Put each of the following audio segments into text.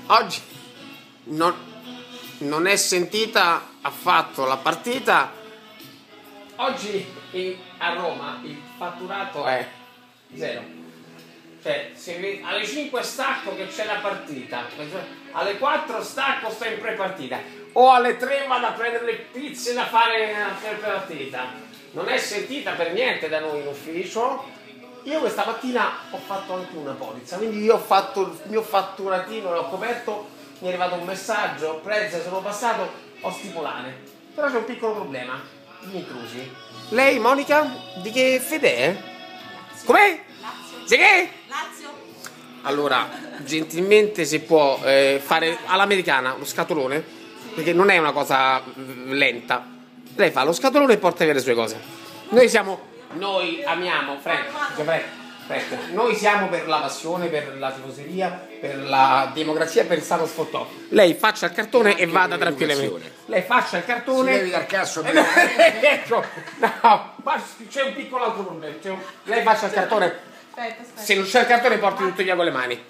oggi non è sentita affatto la partita. Oggi a Roma il fatturato è zero. Cioè, se alle 5 stacco che c'è la partita, alle 4 stacco sto in pre-partita, o alle 3 vado a prendere le pizze da fare la pre-partita. Non è sentita per niente da noi in ufficio. Io questa mattina ho fatto anche una polizza, quindi io ho fatto il mio fatturatino, l'ho coperto, mi è arrivato un messaggio, prezzo, sono passato, ho stipulare. Però c'è un piccolo problema, gli intrusi. Lei, Monica, di che fede è? Com'è? Lazio. Di che? Lazio. Allora, gentilmente se può fare all'americana lo scatolone, perché non è una cosa lenta. Lei fa lo scatolone e porta via le sue cose. Noi amiamo, Frank, noi siamo per la passione, per la tifoseria, per la democrazia e per il sano sfottò. Lei faccia il cartone e vada tranquillamente. Lei faccia il cartone. Si devi dar cazzo. Ecco, no, ma c'è un piccolo altro problema. Lei faccia il cartone. Aspetta. Se non c'è il cartone porti tutto via con le mani.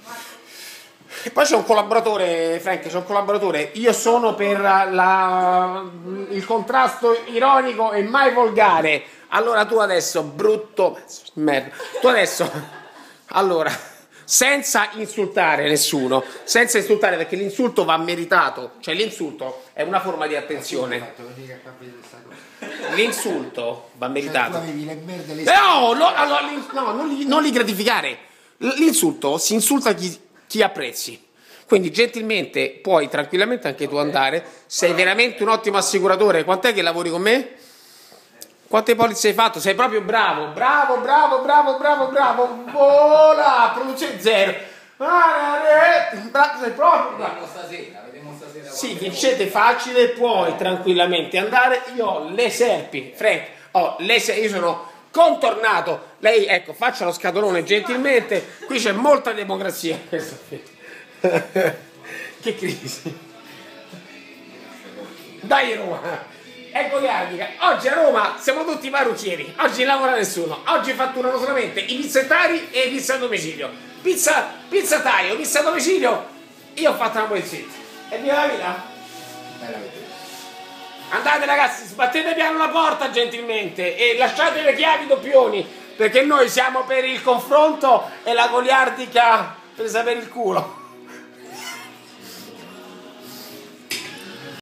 E poi c'è un collaboratore, Frank, c'è un collaboratore. Io sono per il contrasto ironico e mai volgare. Allora tu adesso, brutto merda, tu adesso, allora, senza insultare nessuno, senza insultare, perché l'insulto va meritato, cioè l'insulto è una forma di attenzione. L'insulto va meritato. Non li gratificare. L'insulto si insulta chi apprezzi. Quindi gentilmente puoi tranquillamente anche tu andare. Sei veramente un ottimo assicuratore. Quant'è che lavori con me? Quante polizze hai fatto? Sei proprio bravo. Bravo. Vola, produzione zero. Sei proprio bravo. Vediamo stasera. Sì, vincete facile, puoi tranquillamente andare. Io ho le serpi, Frank, io sono contornato. Lei, ecco, faccia lo scatolone gentilmente. Qui c'è molta democrazia. Che crisi. Dai Roma. Ecco che Andica, oggi a Roma siamo tutti parrucchieri, oggi non lavora nessuno, oggi fatturano solamente i pizzettari e i pizza a domicilio. Pizzataio, pizza a domicilio, io ho fatto una polizietta. E via la vita? Andate ragazzi, sbattete piano la porta gentilmente e lasciate le chiavi doppioni, perché noi siamo per il confronto e la goliardica presa per il culo.